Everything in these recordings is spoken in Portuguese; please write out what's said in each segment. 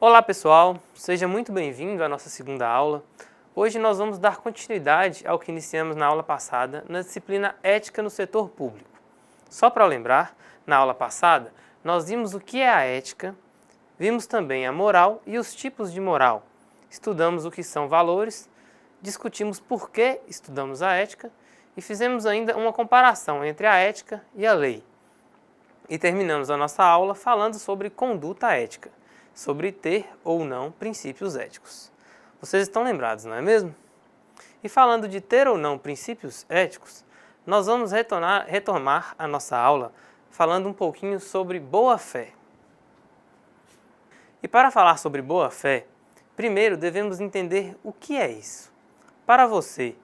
Olá pessoal, seja muito bem-vindo à nossa segunda aula. Hoje nós vamos dar continuidade ao que iniciamos na aula passada na disciplina Ética no Setor Público. Só para lembrar, na aula passada nós vimos o que é a ética, vimos também a moral e os tipos de moral, estudamos o que são valores, discutimos por que estudamos a ética e fizemos ainda uma comparação entre a ética e a lei. E terminamos a nossa aula falando sobre conduta ética, sobre ter ou não princípios éticos. Vocês estão lembrados, não é mesmo? E falando de ter ou não princípios éticos, nós vamos retomar a nossa aula falando um pouquinho sobre boa-fé. E para falar sobre boa-fé, primeiro devemos entender o que é isso. Para você,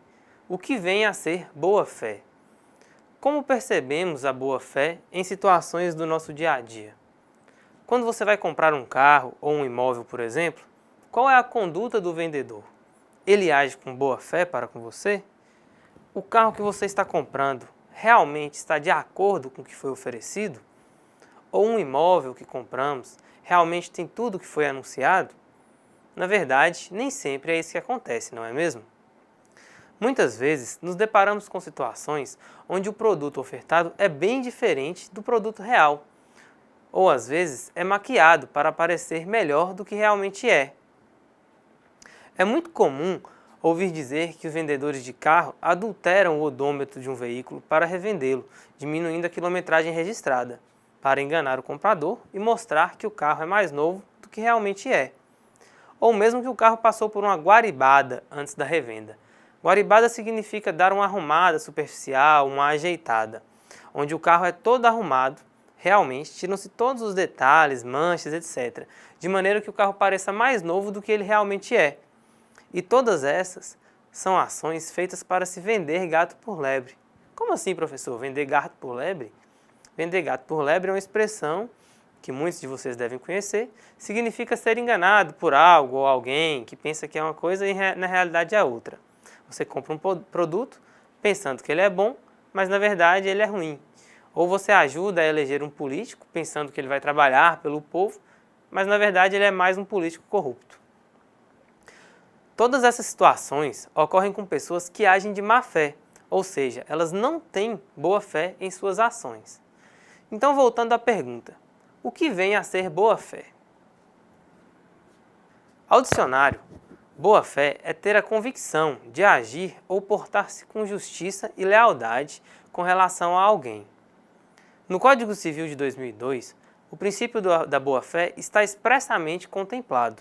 o que vem a ser boa-fé? Como percebemos a boa-fé em situações do nosso dia a dia? Quando você vai comprar um carro ou um imóvel, por exemplo, qual é a conduta do vendedor? Ele age com boa fé para com você? O carro que você está comprando realmente está de acordo com o que foi oferecido? Ou um imóvel que compramos realmente tem tudo o que foi anunciado? Na verdade, nem sempre é isso que acontece, não é mesmo? Muitas vezes nos deparamos com situações onde o produto ofertado é bem diferente do produto real. Ou às vezes é maquiado para parecer melhor do que realmente é. É muito comum ouvir dizer que os vendedores de carro adulteram o odômetro de um veículo para revendê-lo, diminuindo a quilometragem registrada, para enganar o comprador e mostrar que o carro é mais novo do que realmente é. Ou mesmo que o carro passou por uma guaribada antes da revenda. Guaribada significa dar uma arrumada superficial, uma ajeitada, onde o carro é todo arrumado. Realmente, tiram-se todos os detalhes, manchas, etc., de maneira que o carro pareça mais novo do que ele realmente é. E todas essas são ações feitas para se vender gato por lebre. Como assim, professor? Vender gato por lebre? Vender gato por lebre é uma expressão que muitos de vocês devem conhecer, significa ser enganado por algo ou alguém que pensa que é uma coisa e na realidade é outra. Você compra um produto pensando que ele é bom, mas na verdade ele é ruim. Ou você ajuda a eleger um político, pensando que ele vai trabalhar pelo povo, mas na verdade ele é mais um político corrupto. Todas essas situações ocorrem com pessoas que agem de má fé, ou seja, elas não têm boa fé em suas ações. Então, voltando à pergunta, o que vem a ser boa fé? Ao dicionário, boa fé é ter a convicção de agir ou portar-se com justiça e lealdade com relação a alguém. No Código Civil de 2002, o princípio da boa-fé está expressamente contemplado.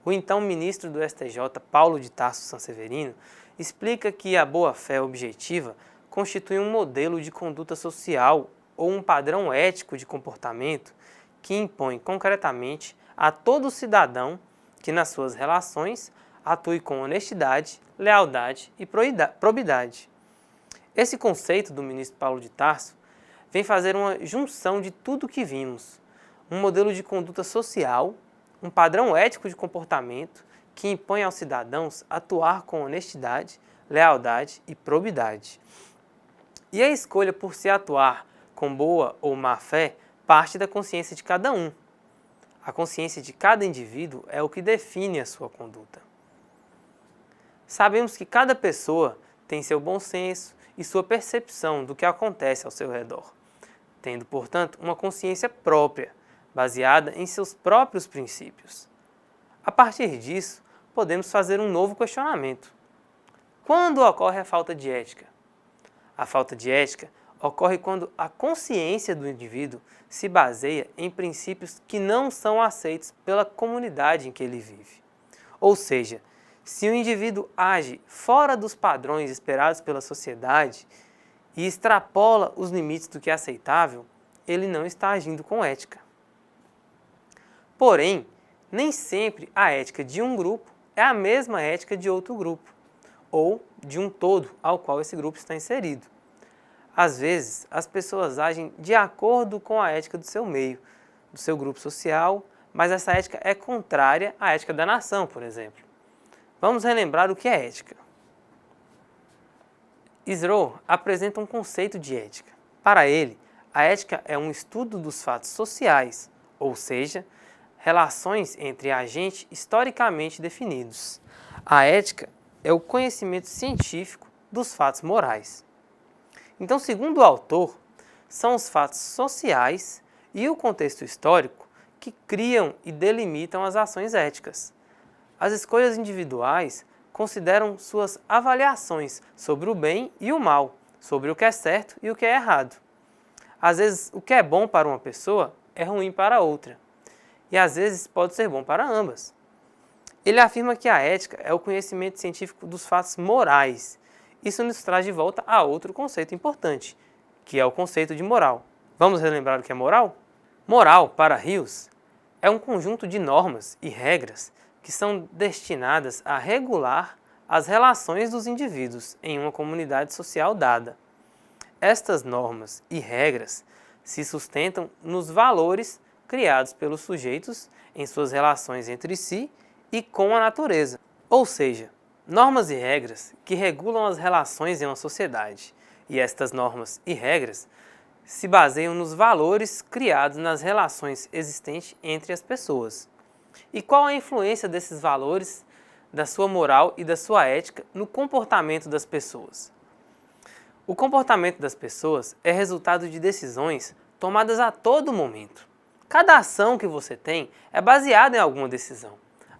O então ministro do STJ, Paulo de Tarso Sanseverino, explica que a boa-fé objetiva constitui um modelo de conduta social ou um padrão ético de comportamento que impõe concretamente a todo cidadão que nas suas relações atue com honestidade, lealdade e probidade. Esse conceito do ministro Paulo de Tarso vem fazer uma junção de tudo o que vimos, um modelo de conduta social, um padrão ético de comportamento que impõe aos cidadãos atuar com honestidade, lealdade e probidade. E a escolha por se atuar com boa ou má fé parte da consciência de cada um. A consciência de cada indivíduo é o que define a sua conduta. Sabemos que cada pessoa tem seu bom senso e sua percepção do que acontece ao seu redor, tendo, portanto, uma consciência própria, baseada em seus próprios princípios. A partir disso, podemos fazer um novo questionamento. Quando ocorre a falta de ética? A falta de ética ocorre quando a consciência do indivíduo se baseia em princípios que não são aceitos pela comunidade em que ele vive. Ou seja, se o indivíduo age fora dos padrões esperados pela sociedade e extrapola os limites do que é aceitável, ele não está agindo com ética. Porém, nem sempre a ética de um grupo é a mesma ética de outro grupo, ou de um todo ao qual esse grupo está inserido. Às vezes, as pessoas agem de acordo com a ética do seu meio, do seu grupo social, mas essa ética é contrária à ética da nação, por exemplo. Vamos relembrar o que é ética. Isrow apresenta um conceito de ética. Para ele, a ética é um estudo dos fatos sociais, ou seja, relações entre agentes historicamente definidos. A ética é o conhecimento científico dos fatos morais. Então, segundo o autor, são os fatos sociais e o contexto histórico que criam e delimitam as ações éticas. As escolhas individuais consideram suas avaliações sobre o bem e o mal, sobre o que é certo e o que é errado. Às vezes, o que é bom para uma pessoa é ruim para outra, e às vezes pode ser bom para ambas. Ele afirma que a ética é o conhecimento científico dos fatos morais. Isso nos traz de volta a outro conceito importante, que é o conceito de moral. Vamos relembrar o que é moral? Moral, para Hills, é um conjunto de normas e regras que são destinadas a regular as relações dos indivíduos em uma comunidade social dada. Estas normas e regras se sustentam nos valores criados pelos sujeitos em suas relações entre si e com a natureza, ou seja, normas e regras que regulam as relações em uma sociedade. E estas normas e regras se baseiam nos valores criados nas relações existentes entre as pessoas. E qual a influência desses valores, da sua moral e da sua ética no comportamento das pessoas? O comportamento das pessoas é resultado de decisões tomadas a todo momento. Cada ação que você tem é baseada em alguma decisão.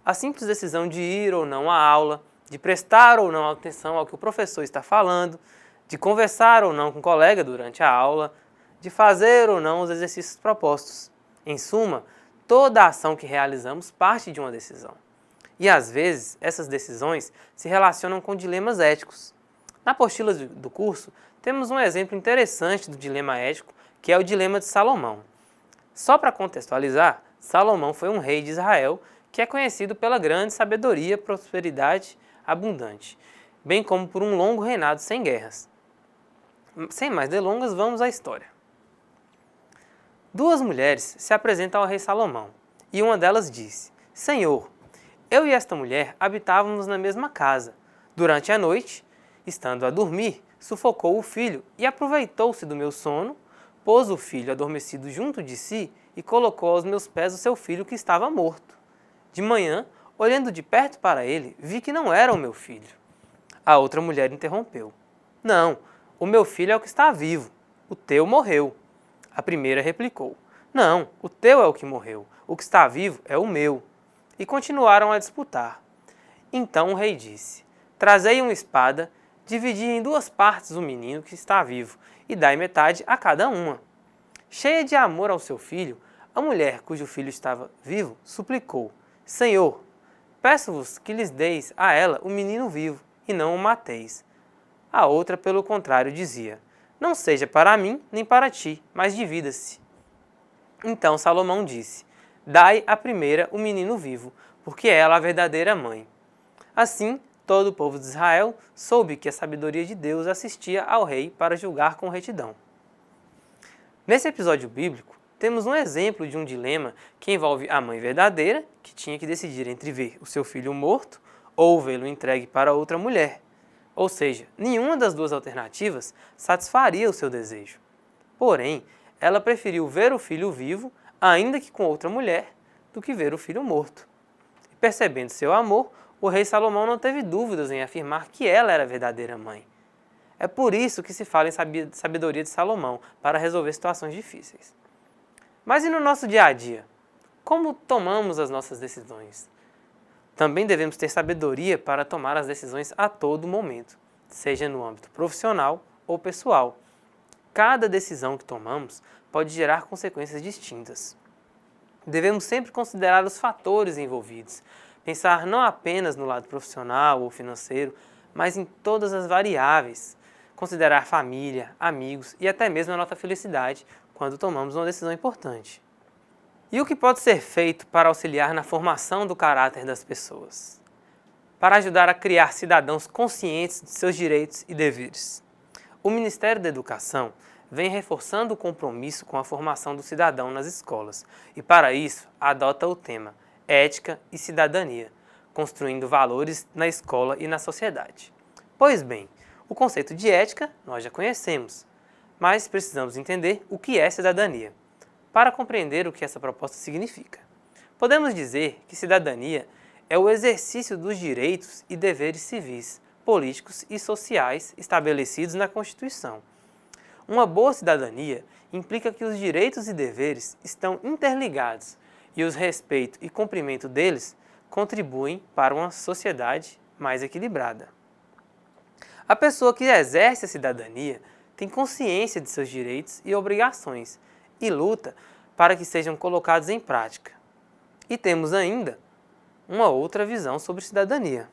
A simples decisão de ir ou não à aula, de prestar ou não atenção ao que o professor está falando, de conversar ou não com o colega durante a aula, de fazer ou não os exercícios propostos. Em suma, toda ação que realizamos parte de uma decisão. E às vezes, essas decisões se relacionam com dilemas éticos. Na apostila do curso, temos um exemplo interessante do dilema ético, que é o dilema de Salomão. Só para contextualizar, Salomão foi um rei de Israel que é conhecido pela grande sabedoria, prosperidade abundante, bem como por um longo reinado sem guerras. Sem mais delongas, vamos à história. Duas mulheres se apresentam ao rei Salomão, e uma delas disse: Senhor, eu e esta mulher habitávamos na mesma casa. Durante a noite, estando a dormir, sufocou o filho e aproveitou-se do meu sono, pôs o filho adormecido junto de si e colocou aos meus pés o seu filho que estava morto. De manhã, olhando de perto para ele, vi que não era o meu filho. A outra mulher interrompeu: Não, o meu filho é o que está vivo, o teu morreu. A primeira replicou: Não, o teu é o que morreu, o que está vivo é o meu. E continuaram a disputar. Então o rei disse: Trazei uma espada, dividi em duas partes o menino que está vivo, e dai metade a cada uma. Cheia de amor ao seu filho, a mulher cujo filho estava vivo suplicou: Senhor, peço-vos que lhes deis a ela o menino vivo, e não o mateis. A outra, pelo contrário, dizia: Não seja para mim nem para ti, mas divida-se. Então Salomão disse: Dai à primeira o menino vivo, porque ela é a verdadeira mãe. Assim, todo o povo de Israel soube que a sabedoria de Deus assistia ao rei para julgar com retidão. Nesse episódio bíblico, temos um exemplo de um dilema que envolve a mãe verdadeira, que tinha que decidir entre ver o seu filho morto ou vê-lo entregue para outra mulher. Ou seja, nenhuma das duas alternativas satisfaria o seu desejo. Porém, ela preferiu ver o filho vivo, ainda que com outra mulher, do que ver o filho morto. E percebendo seu amor, o rei Salomão não teve dúvidas em afirmar que ela era a verdadeira mãe. É por isso que se fala em sabedoria de Salomão, para resolver situações difíceis. Mas e no nosso dia a dia? Como tomamos as nossas decisões? Também devemos ter sabedoria para tomar as decisões a todo momento, seja no âmbito profissional ou pessoal. Cada decisão que tomamos pode gerar consequências distintas. Devemos sempre considerar os fatores envolvidos, pensar não apenas no lado profissional ou financeiro, mas em todas as variáveis, considerar família, amigos e até mesmo a nossa felicidade quando tomamos uma decisão importante. E o que pode ser feito para auxiliar na formação do caráter das pessoas? Para ajudar a criar cidadãos conscientes de seus direitos e deveres. O Ministério da Educação vem reforçando o compromisso com a formação do cidadão nas escolas e, para isso, adota o tema Ética e Cidadania, construindo valores na escola e na sociedade. Pois bem, o conceito de ética nós já conhecemos, mas precisamos entender o que é cidadania, para compreender o que essa proposta significa. Podemos dizer que cidadania é o exercício dos direitos e deveres civis, políticos e sociais estabelecidos na Constituição. Uma boa cidadania implica que os direitos e deveres estão interligados e o respeito e cumprimento deles contribuem para uma sociedade mais equilibrada. A pessoa que exerce a cidadania tem consciência de seus direitos e obrigações e luta para que sejam colocados em prática. E temos ainda uma outra visão sobre cidadania.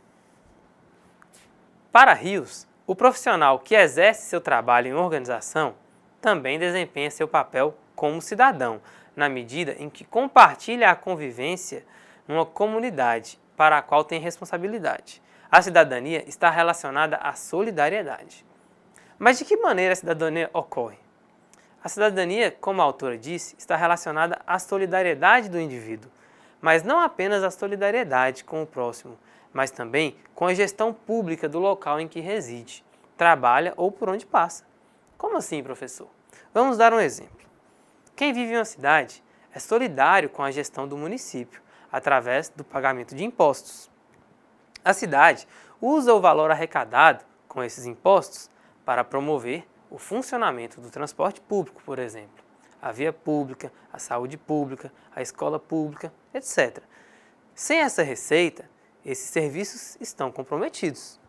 Para Rios, o profissional que exerce seu trabalho em organização também desempenha seu papel como cidadão, na medida em que compartilha a convivência numa comunidade para a qual tem responsabilidade. A cidadania está relacionada à solidariedade. Mas de que maneira a cidadania ocorre? A cidadania, como a autora disse, está relacionada à solidariedade do indivíduo, mas não apenas à solidariedade com o próximo, mas também com a gestão pública do local em que reside, trabalha ou por onde passa. Como assim, professor? Vamos dar um exemplo. Quem vive em uma cidade é solidário com a gestão do município, através do pagamento de impostos. A cidade usa o valor arrecadado com esses impostos para promover o funcionamento do transporte público, por exemplo, a via pública, a saúde pública, a escola pública, etc. Sem essa receita, esses serviços estão comprometidos.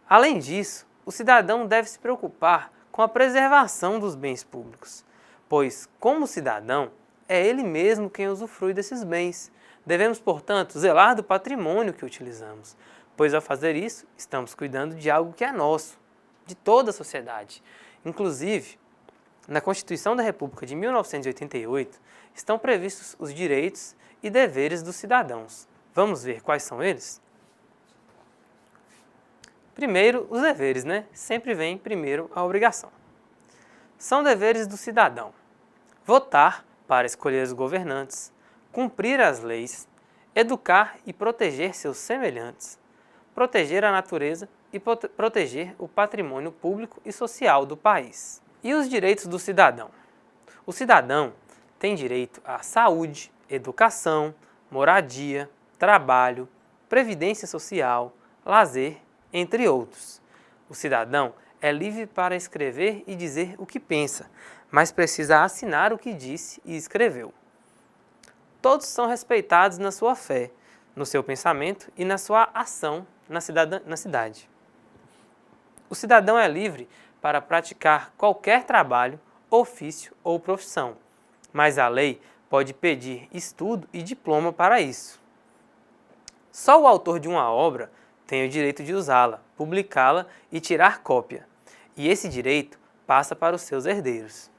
Além disso, o cidadão deve se preocupar com a preservação dos bens públicos, pois, como cidadão, é ele mesmo quem usufrui desses bens. Devemos, portanto, zelar do patrimônio que utilizamos, pois ao fazer isso, estamos cuidando de algo que é nosso, de toda a sociedade. Inclusive, na Constituição da República de 1988, estão previstos os direitos e deveres dos cidadãos. Vamos ver quais são eles? Primeiro, os deveres, né? Sempre vem primeiro a obrigação. São deveres do cidadão: votar para escolher os governantes, cumprir as leis, educar e proteger seus semelhantes, proteger a natureza e proteger o patrimônio público e social do país. E os direitos do cidadão? O cidadão tem direito à saúde, educação, moradia, trabalho, previdência social, lazer, entre outros. O cidadão é livre para escrever e dizer o que pensa, mas precisa assinar o que disse e escreveu. Todos são respeitados na sua fé, no seu pensamento e na sua ação na cidade. O cidadão é livre para praticar qualquer trabalho, ofício ou profissão, mas a lei pode pedir estudo e diploma para isso. Só o autor de uma obra tem o direito de usá-la, publicá-la e tirar cópia, e esse direito passa para os seus herdeiros.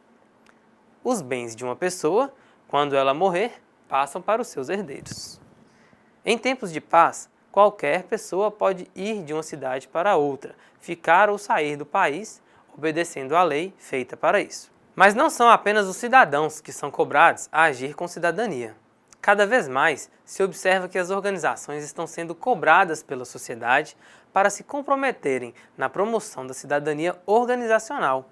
Os bens de uma pessoa, quando ela morrer, passam para os seus herdeiros. Em tempos de paz, qualquer pessoa pode ir de uma cidade para outra, ficar ou sair do país, obedecendo à lei feita para isso. Mas não são apenas os cidadãos que são cobrados a agir com cidadania. Cada vez mais se observa que as organizações estão sendo cobradas pela sociedade para se comprometerem na promoção da cidadania organizacional,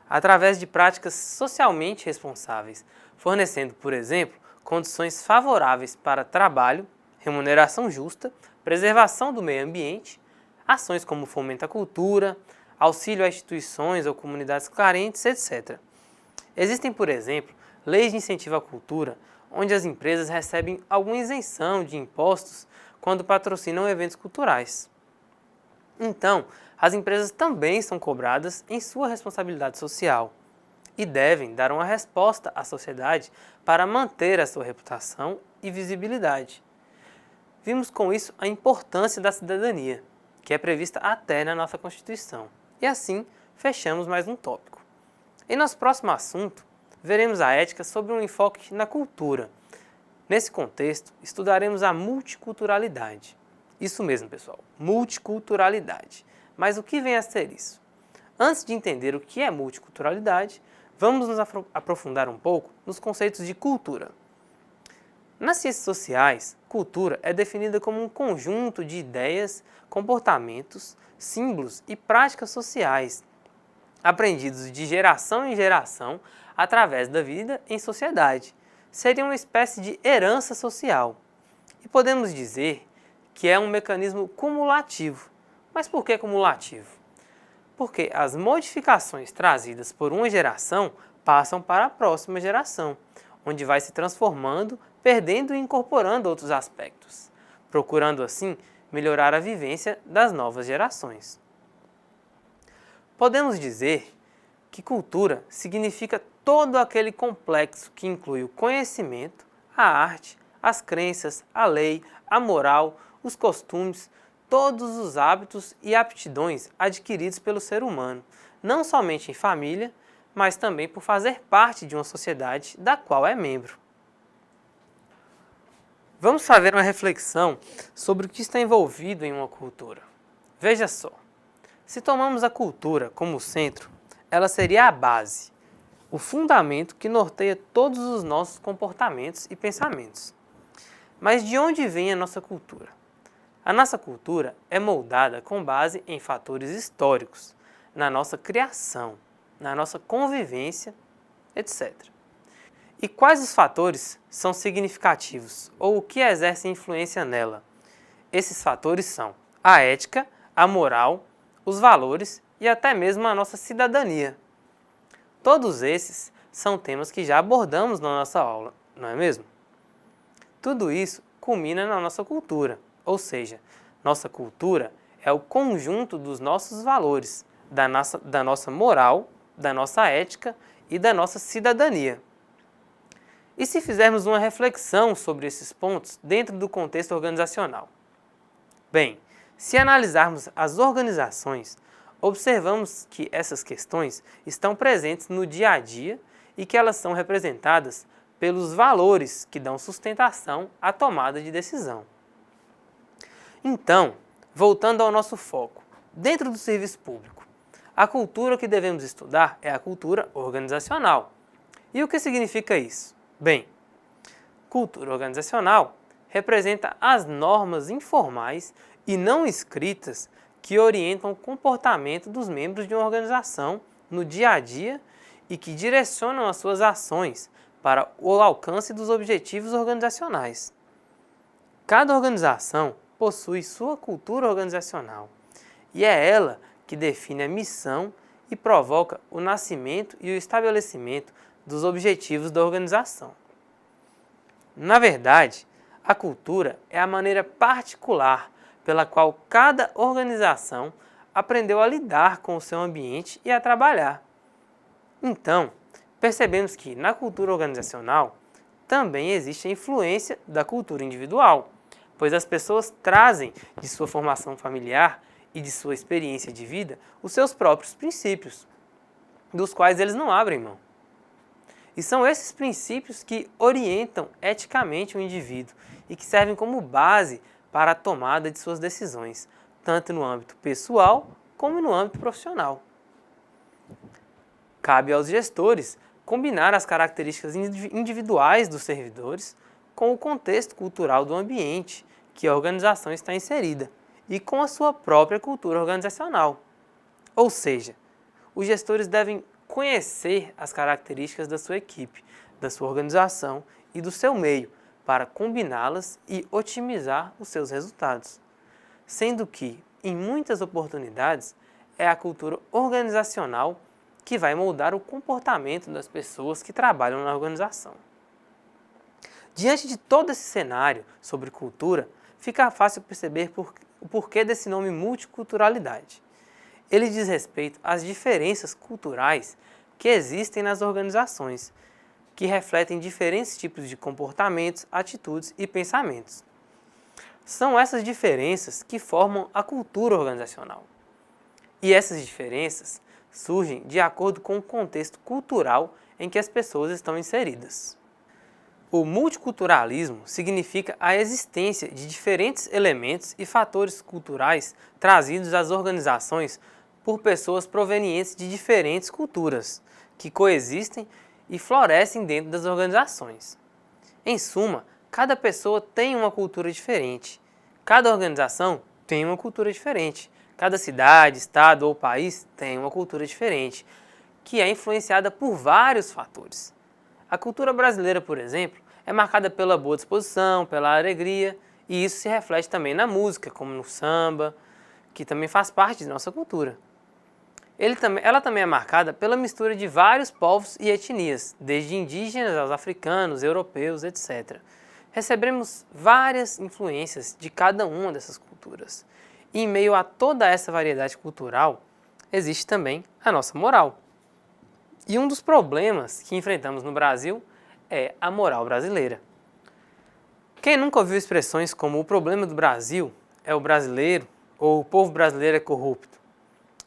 através de práticas socialmente responsáveis, fornecendo, por exemplo, condições favoráveis para trabalho, remuneração justa, preservação do meio ambiente, ações como fomento à cultura, auxílio a instituições ou comunidades carentes, etc. Existem, por exemplo, leis de incentivo à cultura, onde as empresas recebem alguma isenção de impostos quando patrocinam eventos culturais. Então, as empresas também são cobradas em sua responsabilidade social e devem dar uma resposta à sociedade para manter a sua reputação e visibilidade. Vimos com isso a importância da cidadania, que é prevista até na nossa Constituição. E assim, fechamos mais um tópico. Em nosso próximo assunto, veremos a ética sob um enfoque na cultura. Nesse contexto, estudaremos a multiculturalidade. Isso mesmo, pessoal, multiculturalidade. Mas o que vem a ser isso? Antes de entender o que é multiculturalidade, vamos nos aprofundar um pouco nos conceitos de cultura. Nas ciências sociais, cultura é definida como um conjunto de ideias, comportamentos, símbolos e práticas sociais, aprendidos de geração em geração através da vida em sociedade, seria uma espécie de herança social. E podemos dizer que é um mecanismo cumulativo. Mas por que cumulativo? Porque as modificações trazidas por uma geração passam para a próxima geração, onde vai se transformando, perdendo e incorporando outros aspectos, procurando assim melhorar a vivência das novas gerações. Podemos dizer que cultura significa todo aquele complexo que inclui o conhecimento, a arte, as crenças, a lei, a moral, os costumes, todos os hábitos e aptidões adquiridos pelo ser humano, não somente em família, mas também por fazer parte de uma sociedade da qual é membro. Vamos fazer uma reflexão sobre o que está envolvido em uma cultura. Veja só, se tomamos a cultura como centro, ela seria a base, o fundamento que norteia todos os nossos comportamentos e pensamentos. Mas de onde vem a nossa cultura? A nossa cultura é moldada com base em fatores históricos, na nossa criação, na nossa convivência, etc. E quais os fatores são significativos ou o que exerce influência nela? Esses fatores são a ética, a moral, os valores e até mesmo a nossa cidadania. Todos esses são temas que já abordamos na nossa aula, não é mesmo? Tudo isso culmina na nossa cultura, ou seja, nossa cultura é o conjunto dos nossos valores, da nossa moral, da nossa ética e da nossa cidadania. E se fizermos uma reflexão sobre esses pontos dentro do contexto organizacional? Bem, se analisarmos as organizações, observamos que essas questões estão presentes no dia a dia e que elas são representadas pelos valores que dão sustentação à tomada de decisão. Então, voltando ao nosso foco, dentro do serviço público, a cultura que devemos estudar é a cultura organizacional. E o que significa isso? Bem, cultura organizacional representa as normas informais e não escritas que orientam o comportamento dos membros de uma organização no dia a dia e que direcionam as suas ações para o alcance dos objetivos organizacionais. Cada organização possui sua cultura organizacional e é ela que define a missão e provoca o nascimento e o estabelecimento dos objetivos da organização. Na verdade, a cultura é a maneira particular pela qual cada organização aprendeu a lidar com o seu ambiente e a trabalhar. Então, percebemos que na cultura organizacional também existe a influência da cultura individual, pois as pessoas trazem de sua formação familiar e de sua experiência de vida os seus próprios princípios, dos quais eles não abrem mão. E são esses princípios que orientam eticamente o indivíduo e que servem como base para a tomada de suas decisões, tanto no âmbito pessoal como no âmbito profissional. Cabe aos gestores combinar as características individuais dos servidores com o contexto cultural do ambiente que a organização está inserida e com a sua própria cultura organizacional. Ou seja, os gestores devem conhecer as características da sua equipe, da sua organização e do seu meio, para combiná-las e otimizar os seus resultados. Sendo que, em muitas oportunidades, é a cultura organizacional que vai moldar o comportamento das pessoas que trabalham na organização. Diante de todo esse cenário sobre cultura, fica fácil perceber o porquê desse nome multiculturalidade. Ele diz respeito às diferenças culturais que existem nas organizações, que refletem diferentes tipos de comportamentos, atitudes e pensamentos. São essas diferenças que formam a cultura organizacional. E essas diferenças surgem de acordo com o contexto cultural em que as pessoas estão inseridas. O multiculturalismo significa a existência de diferentes elementos e fatores culturais trazidos às organizações por pessoas provenientes de diferentes culturas, que coexistem e florescem dentro das organizações. Em suma, cada pessoa tem uma cultura diferente, cada organização tem uma cultura diferente, cada cidade, estado ou país tem uma cultura diferente, que é influenciada por vários fatores. A cultura brasileira, por exemplo, é marcada pela boa disposição, pela alegria, e isso se reflete também na música, como no samba, que também faz parte de nossa cultura. Ela também é marcada pela mistura de vários povos e etnias, desde indígenas aos africanos, europeus, etc. Recebemos várias influências de cada uma dessas culturas. E em meio a toda essa variedade cultural, existe também a nossa moral. E um dos problemas que enfrentamos no Brasil é a moral brasileira. Quem nunca ouviu expressões como o problema do Brasil é o brasileiro ou o povo brasileiro é corrupto?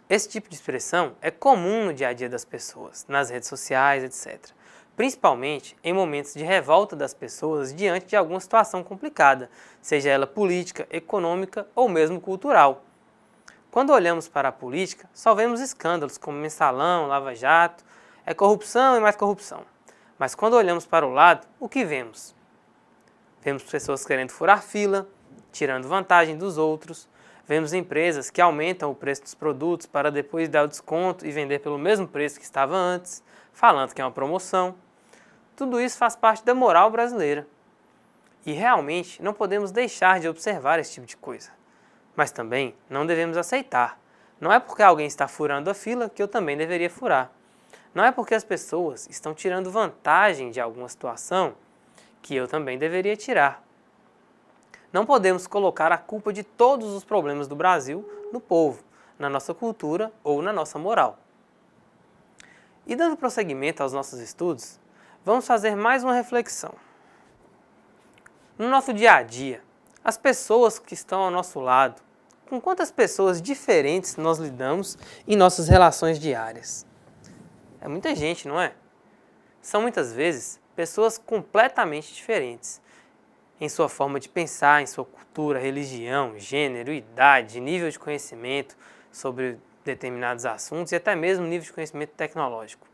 Esse tipo de expressão é comum no dia a dia das pessoas, nas redes sociais, etc. Principalmente em momentos de revolta das pessoas diante de alguma situação complicada, seja ela política, econômica ou mesmo cultural. Quando olhamos para a política, só vemos escândalos como Mensalão, Lava Jato, é corrupção e mais corrupção. Mas quando olhamos para o lado, o que vemos? Vemos pessoas querendo furar fila, tirando vantagem dos outros. Vemos empresas que aumentam o preço dos produtos para depois dar o desconto e vender pelo mesmo preço que estava antes, falando que é uma promoção. Tudo isso faz parte da moral brasileira. E realmente não podemos deixar de observar esse tipo de coisa. Mas também não devemos aceitar. Não é porque alguém está furando a fila que eu também deveria furar. Não é porque as pessoas estão tirando vantagem de alguma situação que eu também deveria tirar. Não podemos colocar a culpa de todos os problemas do Brasil no povo, na nossa cultura ou na nossa moral. E dando prosseguimento aos nossos estudos, vamos fazer mais uma reflexão. No nosso dia a dia, as pessoas que estão ao nosso lado, com quantas pessoas diferentes nós lidamos em nossas relações diárias? É muita gente, não é? São muitas vezes pessoas completamente diferentes em sua forma de pensar, em sua cultura, religião, gênero, idade, nível de conhecimento sobre determinados assuntos e até mesmo nível de conhecimento tecnológico.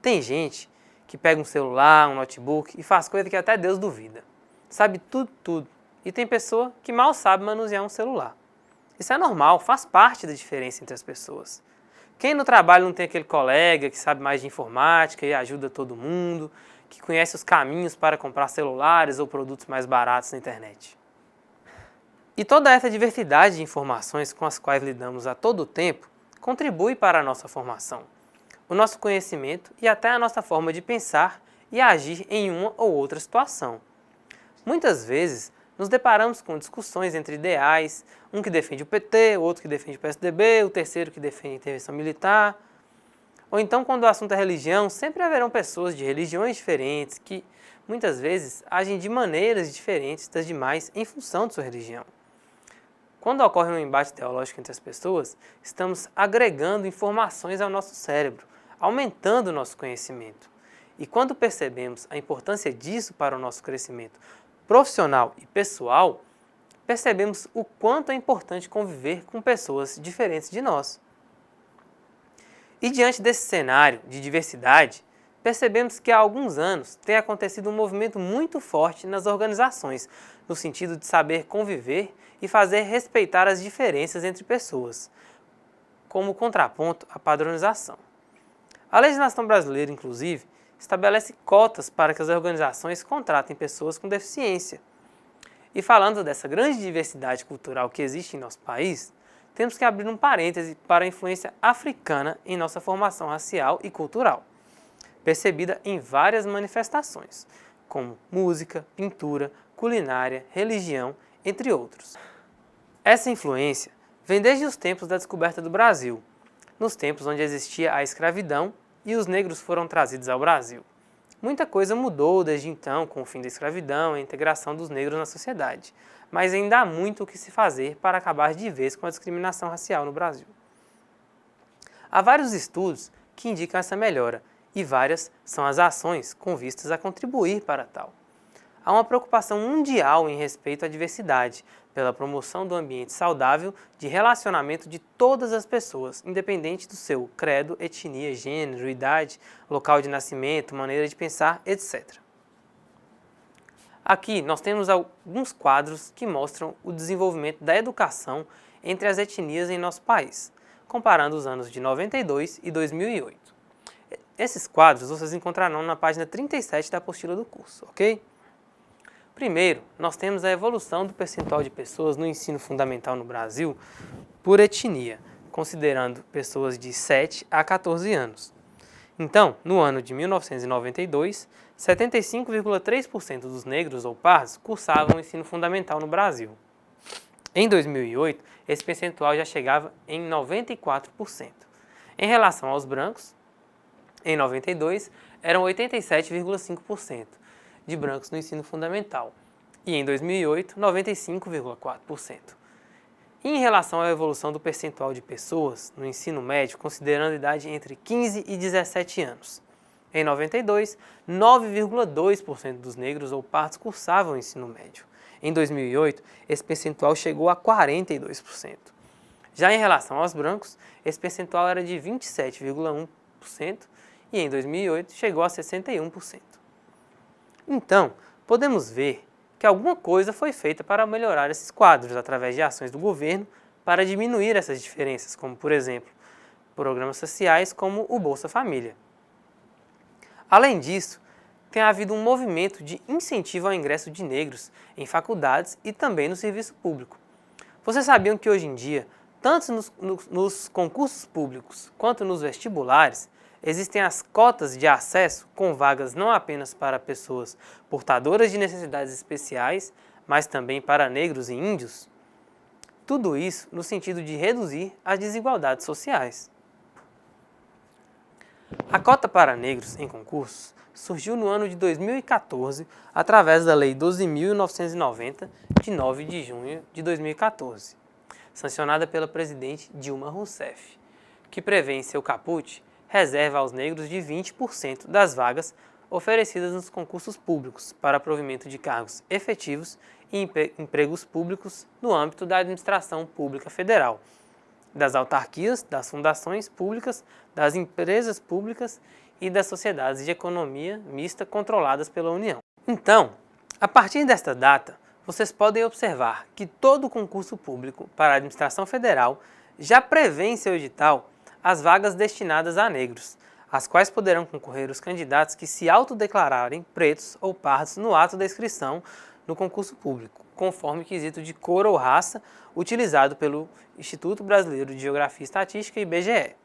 Tem gente que pega um celular, um notebook e faz coisa que até Deus duvida. Sabe tudo. E tem pessoa que mal sabe manusear um celular. Isso é normal, faz parte da diferença entre as pessoas. Quem no trabalho não tem aquele colega que sabe mais de informática e ajuda todo mundo, que conhece os caminhos para comprar celulares ou produtos mais baratos na internet. E toda essa diversidade de informações com as quais lidamos a todo tempo contribui para a nossa formação, o nosso conhecimento e até a nossa forma de pensar e agir em uma ou outra situação. Muitas vezes nos deparamos com discussões entre ideais, um que defende o PT, o outro que defende o PSDB, o terceiro que defende a intervenção militar. Ou então, quando o assunto é religião, sempre haverão pessoas de religiões diferentes que, muitas vezes, agem de maneiras diferentes das demais em função de sua religião. Quando ocorre um embate teológico entre as pessoas, estamos agregando informações ao nosso cérebro, aumentando o nosso conhecimento. E quando percebemos a importância disso para o nosso crescimento profissional e pessoal, percebemos o quanto é importante conviver com pessoas diferentes de nós. E diante desse cenário de diversidade, percebemos que há alguns anos tem acontecido um movimento muito forte nas organizações, no sentido de saber conviver e fazer respeitar as diferenças entre pessoas, como contraponto à padronização. A legislação brasileira, inclusive, estabelece cotas para que as organizações contratem pessoas com deficiência. E falando dessa grande diversidade cultural que existe em nosso país, temos que abrir um parêntese para a influência africana em nossa formação racial e cultural, percebida em várias manifestações, como música, pintura, culinária, religião, entre outros. Essa influência vem desde os tempos da descoberta do Brasil, nos tempos onde existia a escravidão e os negros foram trazidos ao Brasil. Muita coisa mudou desde então com o fim da escravidão e a integração dos negros na sociedade, mas ainda há muito o que se fazer para acabar de vez com a discriminação racial no Brasil. Há vários estudos que indicam essa melhora e várias são as ações com vistas a contribuir para tal. Há uma preocupação mundial em respeito à diversidade, pela promoção do ambiente saudável de relacionamento de todas as pessoas, independente do seu credo, etnia, gênero, idade, local de nascimento, maneira de pensar, etc. Aqui nós temos alguns quadros que mostram o desenvolvimento da educação entre as etnias em nosso país, comparando os anos de 92 e 2008. Esses quadros vocês encontrarão na página 37 da apostila do curso, ok? Primeiro, nós temos a evolução do percentual de pessoas no ensino fundamental no Brasil por etnia, considerando pessoas de 7 a 14 anos. Então, no ano de 1992, 75,3% dos negros ou pardos cursavam o ensino fundamental no Brasil. Em 2008, esse percentual já chegava em 94%. Em relação aos brancos, em 92, eram 87,5% de brancos no ensino fundamental e em 2008, 95,4%. Em relação à evolução do percentual de pessoas no ensino médio, considerando a idade entre 15 e 17 anos, em 92, 9,2% dos negros ou pardos cursavam o ensino médio. Em 2008, esse percentual chegou a 42%. Já em relação aos brancos, esse percentual era de 27,1% e em 2008 chegou a 61%. Então, podemos ver que alguma coisa foi feita para melhorar esses quadros através de ações do governo para diminuir essas diferenças, como, por exemplo, programas sociais como o Bolsa Família. Além disso, tem havido um movimento de incentivo ao ingresso de negros em faculdades e também no serviço público. Vocês sabiam que hoje em dia, tanto nos concursos públicos quanto nos vestibulares, existem as cotas de acesso com vagas não apenas para pessoas portadoras de necessidades especiais, mas também para negros e índios? Tudo isso no sentido de reduzir as desigualdades sociais. A cota para negros em concursos surgiu no ano de 2014 através da Lei 12.990, de 9 de junho de 2014, sancionada pela presidente Dilma Rousseff, que prevê em seu caput reserva aos negros de 20% das vagas oferecidas nos concursos públicos para provimento de cargos efetivos e empregos públicos no âmbito da administração pública federal, das autarquias, das fundações públicas, das empresas públicas e das sociedades de economia mista controladas pela União. Então, a partir desta data, vocês podem observar que todo o concurso público para a administração federal já prevê em seu edital as vagas destinadas a negros, às quais poderão concorrer os candidatos que se autodeclararem pretos ou pardos no ato da inscrição no concurso público, conforme quesito de cor ou raça utilizado pelo Instituto Brasileiro de Geografia e Estatística, IBGE.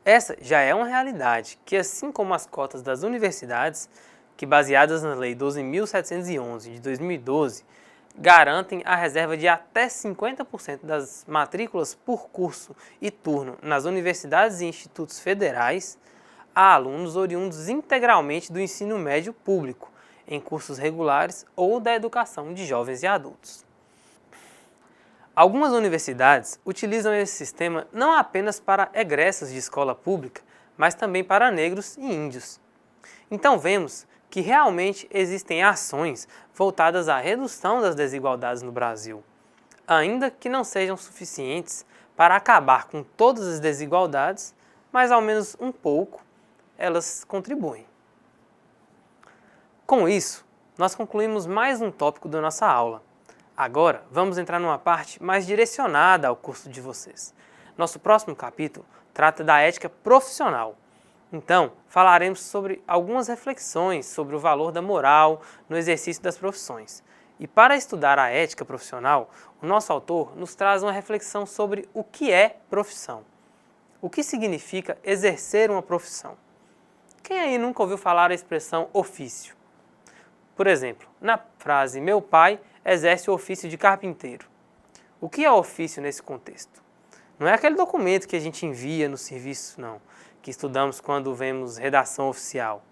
Essa já é uma realidade que, assim como as cotas das universidades, que baseadas na Lei 12.711 de 2012, garantem a reserva de até 50% das matrículas por curso e turno nas universidades e institutos federais a alunos oriundos integralmente do ensino médio público, em cursos regulares ou da educação de jovens e adultos. Algumas universidades utilizam esse sistema não apenas para egressos de escola pública, mas também para negros e índios. Então vemos que realmente existem ações voltadas à redução das desigualdades no Brasil, ainda que não sejam suficientes para acabar com todas as desigualdades, mas ao menos um pouco elas contribuem. Com isso, nós concluímos mais um tópico da nossa aula. Agora, vamos entrar numa parte mais direcionada ao curso de vocês. Nosso próximo capítulo trata da ética profissional. Então, falaremos sobre algumas reflexões sobre o valor da moral no exercício das profissões. E para estudar a ética profissional, o nosso autor nos traz uma reflexão sobre o que é profissão. O que significa exercer uma profissão? Quem aí nunca ouviu falar a expressão ofício? Por exemplo, na frase "meu pai exerce o ofício de carpinteiro". O que é ofício nesse contexto? Não é aquele documento que a gente envia no serviço, não, que estudamos quando vemos redação oficial.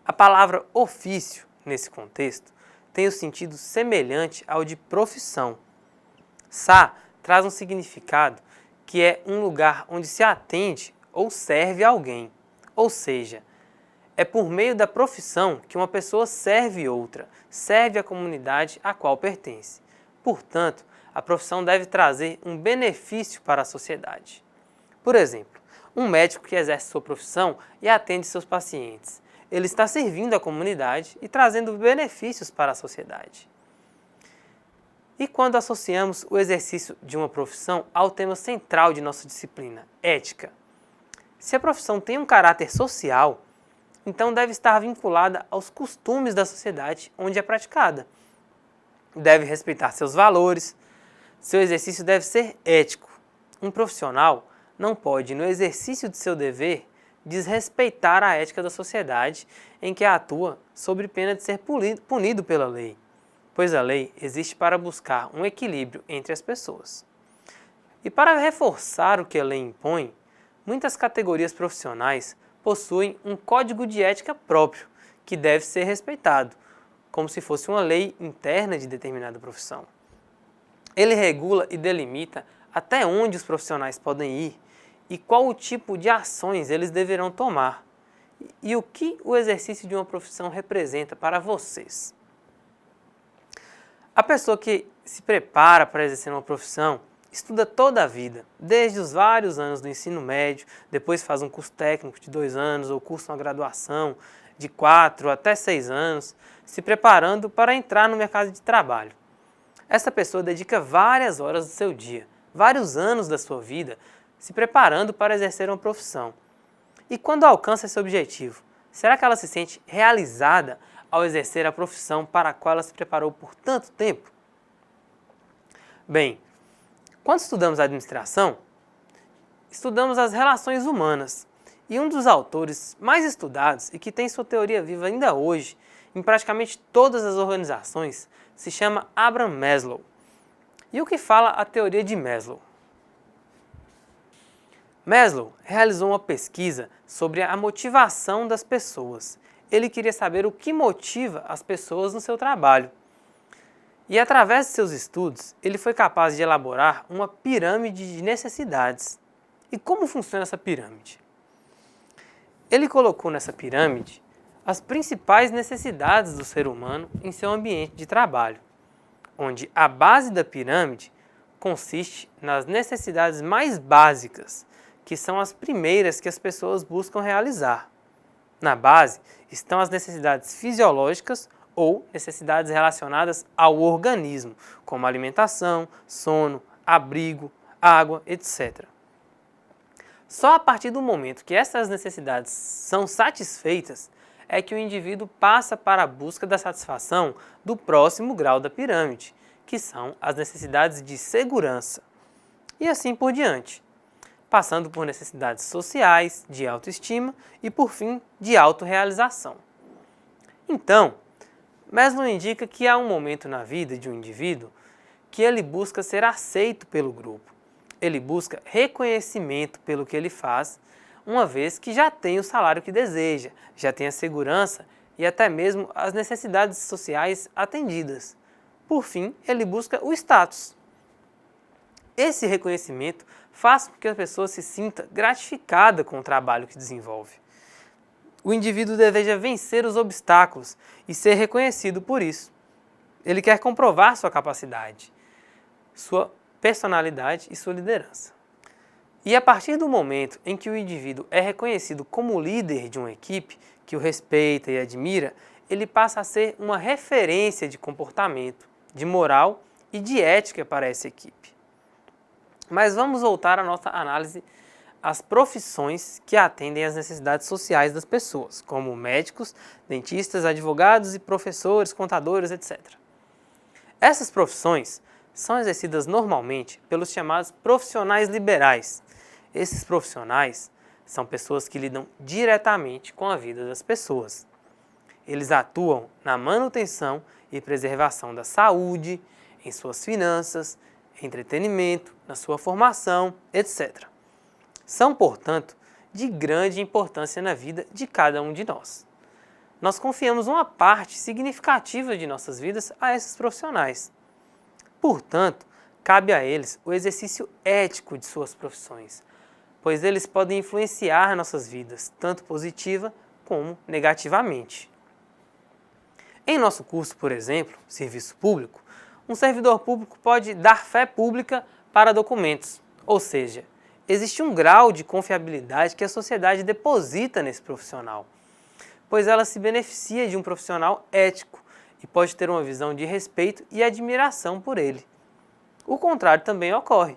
A palavra ofício, nesse contexto, tem o sentido semelhante ao de profissão. Sa traz um significado que é um lugar onde se atende ou serve a alguém, ou seja, é por meio da profissão que uma pessoa serve outra, serve a comunidade a qual pertence. Portanto, a profissão deve trazer um benefício para a sociedade. Por exemplo, um médico que exerce sua profissão e atende seus pacientes. Ele está servindo a comunidade e trazendo benefícios para a sociedade. E quando associamos o exercício de uma profissão ao tema central de nossa disciplina, ética? Se a profissão tem um caráter social, então deve estar vinculada aos costumes da sociedade onde é praticada. Deve respeitar seus valores, seu exercício deve ser ético. Um profissional não pode, no exercício de seu dever, desrespeitar a ética da sociedade em que atua sob pena de ser punido pela lei, pois a lei existe para buscar um equilíbrio entre as pessoas. E para reforçar o que a lei impõe, muitas categorias profissionais possuem um código de ética próprio, que deve ser respeitado, como se fosse uma lei interna de determinada profissão. Ele regula e delimita até onde os profissionais podem ir e qual o tipo de ações eles deverão tomar e o que o exercício de uma profissão representa para vocês. A pessoa que se prepara para exercer uma profissão estuda toda a vida, desde os vários anos do ensino médio, depois faz um curso técnico de 2 anos ou curso uma graduação de 4 até 6 anos, se preparando para entrar no mercado de trabalho. Essa pessoa dedica várias horas do seu dia, vários anos da sua vida, se preparando para exercer uma profissão. E quando alcança esse objetivo, será que ela se sente realizada ao exercer a profissão para a qual ela se preparou por tanto tempo? Bem, quando estudamos administração, estudamos as relações humanas, e um dos autores mais estudados e que tem sua teoria viva ainda hoje em praticamente todas as organizações se chama Abraham Maslow. E o que fala a teoria de Maslow? Maslow realizou uma pesquisa sobre a motivação das pessoas. Ele queria saber o que motiva as pessoas no seu trabalho. E através de seus estudos, ele foi capaz de elaborar uma pirâmide de necessidades. E como funciona essa pirâmide? Ele colocou nessa pirâmide as principais necessidades do ser humano em seu ambiente de trabalho, onde a base da pirâmide consiste nas necessidades mais básicas, que são as primeiras que as pessoas buscam realizar. Na base estão as necessidades fisiológicas ou necessidades relacionadas ao organismo, como alimentação, sono, abrigo, água, etc. Só a partir do momento que essas necessidades são satisfeitas é que o indivíduo passa para a busca da satisfação do próximo grau da pirâmide, que são as necessidades de segurança, e assim por diante, passando por necessidades sociais, de autoestima e, por fim, de autorrealização. Então, Maslow indica que há um momento na vida de um indivíduo que ele busca ser aceito pelo grupo. Ele busca reconhecimento pelo que ele faz, uma vez que já tem o salário que deseja, já tem a segurança e até mesmo as necessidades sociais atendidas. Por fim, ele busca o status. Esse reconhecimento faz com que a pessoa se sinta gratificada com o trabalho que desenvolve. O indivíduo deseja vencer os obstáculos e ser reconhecido por isso. Ele quer comprovar sua capacidade, sua personalidade e sua liderança. E a partir do momento em que o indivíduo é reconhecido como líder de uma equipe, que o respeita e admira, ele passa a ser uma referência de comportamento, de moral e de ética para essa equipe. Mas vamos voltar à nossa análise às profissões que atendem às necessidades sociais das pessoas, como médicos, dentistas, advogados e professores, contadores, etc. Essas profissões são exercidas normalmente pelos chamados profissionais liberais. Esses profissionais são pessoas que lidam diretamente com a vida das pessoas. Eles atuam na manutenção e preservação da saúde, em suas finanças, entretenimento, na sua formação, etc. São, portanto, de grande importância na vida de cada um de nós. Nós confiamos uma parte significativa de nossas vidas a esses profissionais. Portanto, cabe a eles o exercício ético de suas profissões, pois eles podem influenciar nossas vidas, tanto positiva como negativamente. Em nosso curso, por exemplo, Serviço Público, um servidor público pode dar fé pública para documentos, ou seja, existe um grau de confiabilidade que a sociedade deposita nesse profissional, pois ela se beneficia de um profissional ético e pode ter uma visão de respeito e admiração por ele. O contrário também ocorre.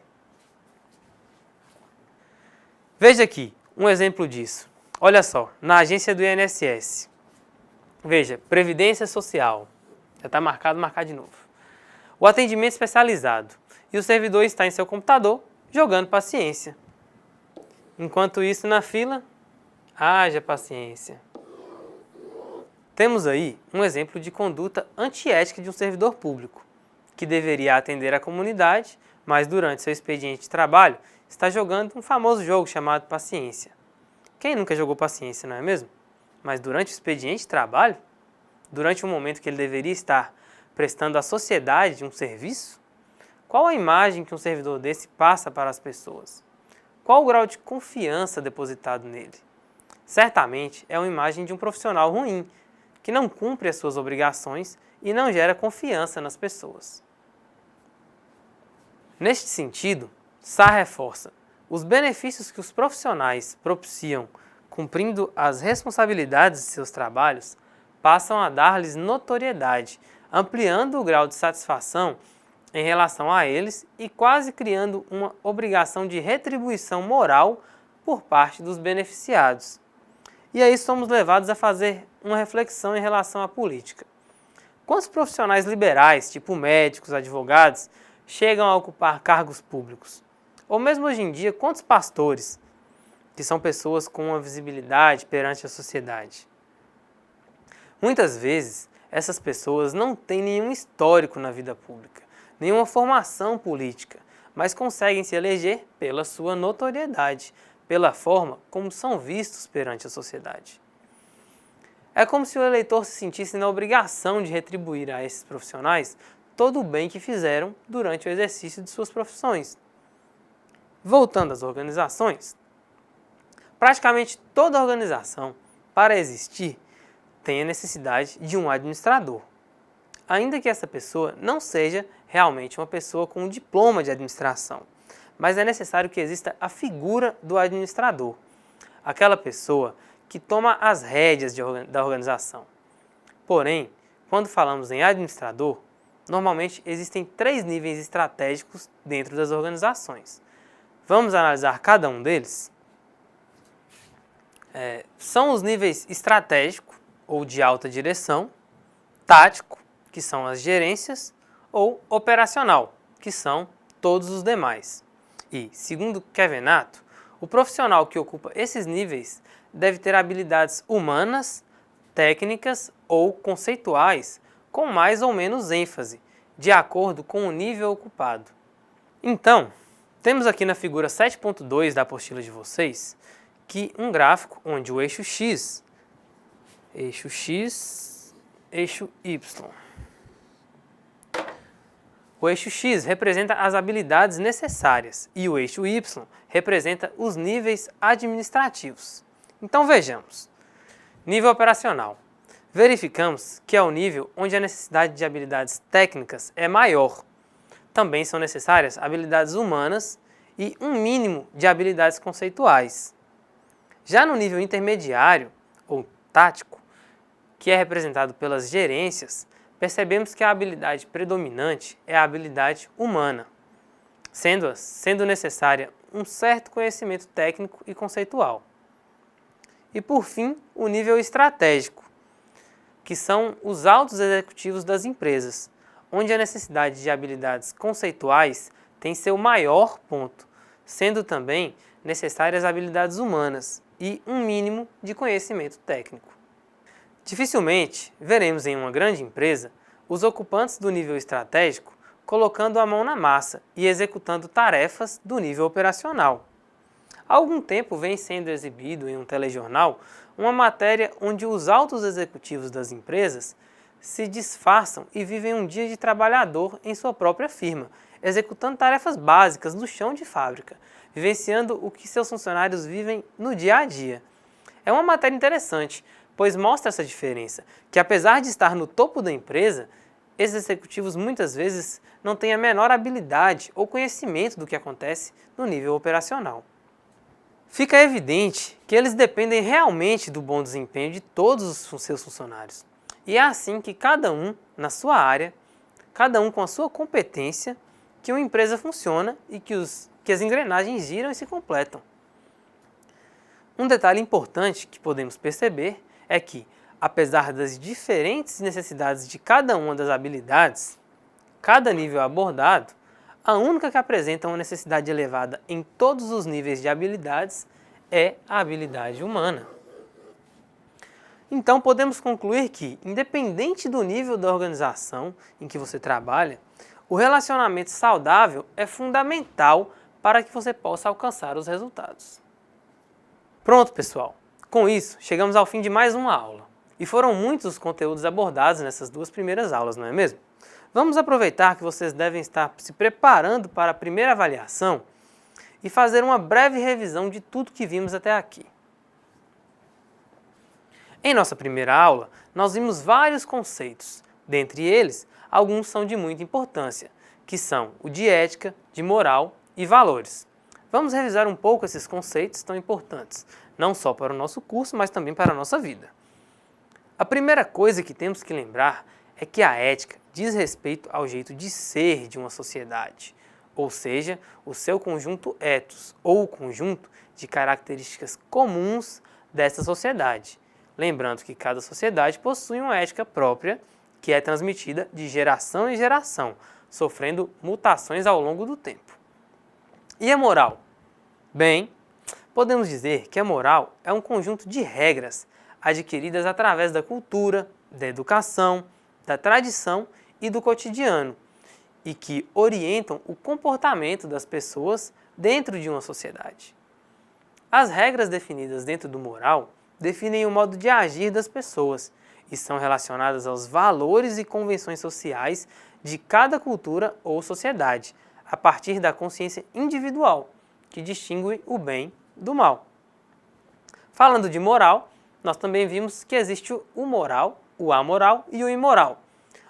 Veja aqui, um exemplo disso. Olha só, na agência do INSS. Veja, Previdência Social. Já está marcado, marcar de novo. O atendimento especializado. E o servidor está em seu computador jogando paciência. Enquanto isso, na fila, haja paciência. Temos aí um exemplo de conduta antiética de um servidor público, que deveria atender a comunidade, mas durante seu expediente de trabalho está jogando um famoso jogo chamado paciência. Quem nunca jogou paciência, não é mesmo? Mas durante o expediente de trabalho, durante o momento que ele deveria estar prestando à sociedade um serviço, qual a imagem que um servidor desse passa para as pessoas? Qual o grau de confiança depositado nele? Certamente é uma imagem de um profissional ruim, que não cumpre as suas obrigações e não gera confiança nas pessoas. Neste sentido, Sá reforça: os benefícios que os profissionais propiciam cumprindo as responsabilidades de seus trabalhos passam a dar-lhes notoriedade, ampliando o grau de satisfação em relação a eles e quase criando uma obrigação de retribuição moral por parte dos beneficiados. E aí somos levados a fazer uma reflexão em relação à política. Quantos profissionais liberais, tipo médicos, advogados, chegam a ocupar cargos públicos? Ou mesmo hoje em dia, quantos pastores, que são pessoas com uma visibilidade perante a sociedade? Muitas vezes, essas pessoas não têm nenhum histórico na vida pública, nenhuma formação política, mas conseguem se eleger pela sua notoriedade, pela forma como são vistos perante a sociedade. É como se o eleitor se sentisse na obrigação de retribuir a esses profissionais todo o bem que fizeram durante o exercício de suas profissões. Voltando às organizações, praticamente toda organização, para existir, tem a necessidade de um administrador. Ainda que essa pessoa não seja realmente uma pessoa com um diploma de administração, mas é necessário que exista a figura do administrador, aquela pessoa que toma as rédeas da organização. Porém, quando falamos em administrador, normalmente existem 3 níveis estratégicos dentro das organizações. Vamos analisar cada um deles? São os níveis estratégico, ou de alta direção, tático, que são as gerências, ou operacional, que são todos os demais. E, segundo Kevenato, o profissional que ocupa esses níveis deve ter habilidades humanas, técnicas ou conceituais com mais ou menos ênfase, de acordo com o nível ocupado. Então, temos aqui na figura 7.2 da apostila de vocês, que um gráfico onde o eixo X, eixo Y. O eixo X representa as habilidades necessárias e o eixo Y representa os níveis administrativos. Então vejamos. Nível operacional. Verificamos que é o nível onde a necessidade de habilidades técnicas é maior. Também são necessárias habilidades humanas e um mínimo de habilidades conceituais. Já no nível intermediário, ou tático, que é representado pelas gerências, percebemos que a habilidade predominante é a habilidade humana, sendo necessária um certo conhecimento técnico e conceitual. E por fim, o nível estratégico, que são os altos executivos das empresas, onde a necessidade de habilidades conceituais tem seu maior ponto, sendo também necessárias habilidades humanas e um mínimo de conhecimento técnico. Dificilmente veremos em uma grande empresa os ocupantes do nível estratégico colocando a mão na massa e executando tarefas do nível operacional. Há algum tempo vem sendo exibido em um telejornal uma matéria onde os altos executivos das empresas se disfarçam e vivem um dia de trabalhador em sua própria firma, executando tarefas básicas no chão de fábrica, vivenciando o que seus funcionários vivem no dia a dia. É uma matéria interessante, pois mostra essa diferença, que apesar de estar no topo da empresa, esses executivos muitas vezes não têm a menor habilidade ou conhecimento do que acontece no nível operacional. Fica evidente que eles dependem realmente do bom desempenho de todos os seus funcionários. E é assim que cada um, na sua área, cada um com a sua competência, que uma empresa funciona e que as engrenagens giram e se completam. Um detalhe importante que podemos perceber é que, apesar das diferentes necessidades de cada uma das habilidades, cada nível abordado, a única que apresenta uma necessidade elevada em todos os níveis de habilidades é a habilidade humana. Então podemos concluir que, independente do nível da organização em que você trabalha, o relacionamento saudável é fundamental para que você possa alcançar os resultados. Pronto, pessoal! Com isso, chegamos ao fim de mais uma aula. E foram muitos os conteúdos abordados nessas duas primeiras aulas, não é mesmo? Vamos aproveitar que vocês devem estar se preparando para a primeira avaliação e fazer uma breve revisão de tudo que vimos até aqui. Em nossa primeira aula, nós vimos vários conceitos. Dentre eles, alguns são de muita importância, que são o de ética, de moral e valores. Vamos revisar um pouco esses conceitos tão importantes, não só para o nosso curso, mas também para a nossa vida. A primeira coisa que temos que lembrar é que a ética diz respeito ao jeito de ser de uma sociedade, ou seja, o seu conjunto ethos, ou o conjunto de características comuns dessa sociedade. Lembrando que cada sociedade possui uma ética própria, que é transmitida de geração em geração, sofrendo mutações ao longo do tempo. E a moral? Bem, podemos dizer que a moral é um conjunto de regras adquiridas através da cultura, da educação, da tradição e do cotidiano, e que orientam o comportamento das pessoas dentro de uma sociedade. As regras definidas dentro do moral definem o modo de agir das pessoas e são relacionadas aos valores e convenções sociais de cada cultura ou sociedade, a partir da consciência individual, que distingue o bem do mal. Falando de moral, nós também vimos que existe o moral, o amoral e o imoral,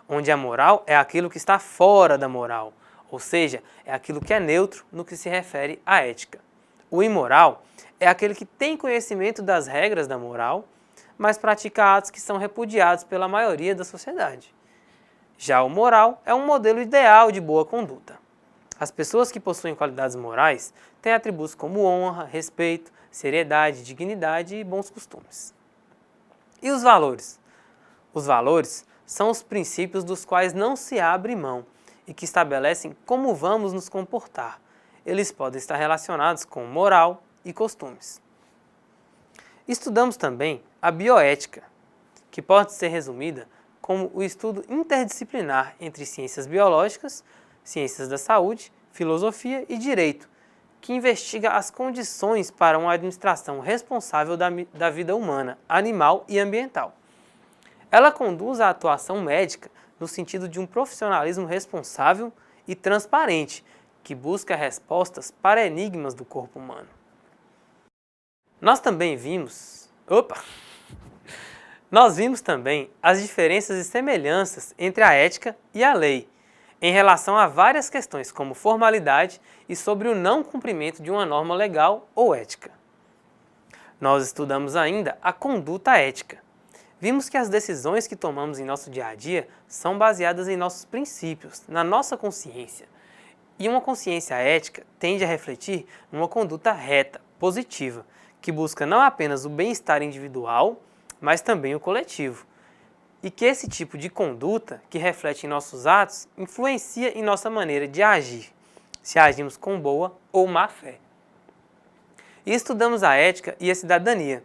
onde a moral é aquilo que está fora da moral, ou seja, é aquilo que é neutro no que se refere à ética. O imoral é aquele que tem conhecimento das regras da moral, mas pratica atos que são repudiados pela maioria da sociedade. Já o moral é um modelo ideal de boa conduta. As pessoas que possuem qualidades morais têm atributos como honra, respeito, seriedade, dignidade e bons costumes. E os valores? Os valores são os princípios dos quais não se abre mão e que estabelecem como vamos nos comportar. Eles podem estar relacionados com moral e costumes. Estudamos também a bioética, que pode ser resumida como o estudo interdisciplinar entre ciências biológicas, ciências da saúde, filosofia e direito, que investiga as condições para uma administração responsável da vida humana, animal e ambiental. Ela conduz a atuação médica no sentido de um profissionalismo responsável e transparente, que busca respostas para enigmas do corpo humano. Nós vimos também as diferenças e semelhanças entre a ética e a lei, em relação a várias questões como formalidade e sobre o não cumprimento de uma norma legal ou ética. Nós estudamos ainda a conduta ética. Vimos que as decisões que tomamos em nosso dia a dia são baseadas em nossos princípios, na nossa consciência. E uma consciência ética tende a refletir numa conduta reta, positiva, que busca não apenas o bem-estar individual, mas também o coletivo. E que esse tipo de conduta, que reflete em nossos atos, influencia em nossa maneira de agir, se agimos com boa ou má fé. E estudamos a ética e a cidadania.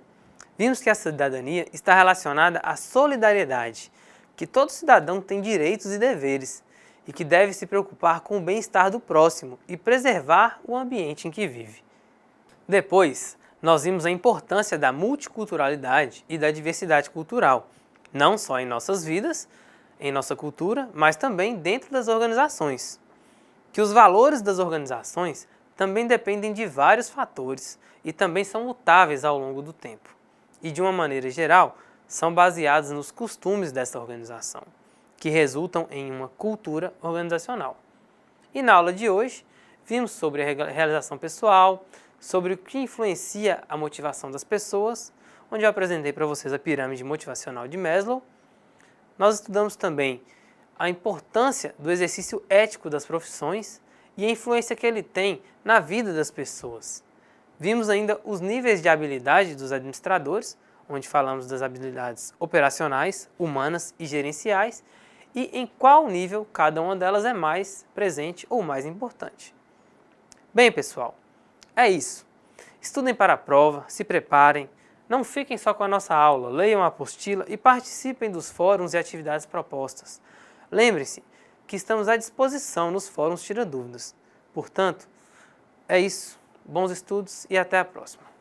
Vimos que a cidadania está relacionada à solidariedade, que todo cidadão tem direitos e deveres, e que deve se preocupar com o bem-estar do próximo e preservar o ambiente em que vive. Depois, nós vimos a importância da multiculturalidade e da diversidade cultural, não só em nossas vidas, em nossa cultura, mas também dentro das organizações. Que os valores das organizações também dependem de vários fatores e também são mutáveis ao longo do tempo. E, de uma maneira geral, são baseados nos costumes dessa organização, que resultam em uma cultura organizacional. E na aula de hoje, vimos sobre a realização pessoal, sobre o que influencia a motivação das pessoas, onde eu apresentei para vocês a pirâmide motivacional de Maslow. Nós estudamos também a importância do exercício ético das profissões e a influência que ele tem na vida das pessoas. Vimos ainda os níveis de habilidade dos administradores, onde falamos das habilidades operacionais, humanas e gerenciais, e em qual nível cada uma delas é mais presente ou mais importante. Bem, pessoal, é isso. Estudem para a prova, se preparem, não fiquem só com a nossa aula, leiam a apostila e participem dos fóruns e atividades propostas. Lembrem-se que estamos à disposição nos fóruns Tira Dúvidas. Portanto, é isso. Bons estudos e até a próxima.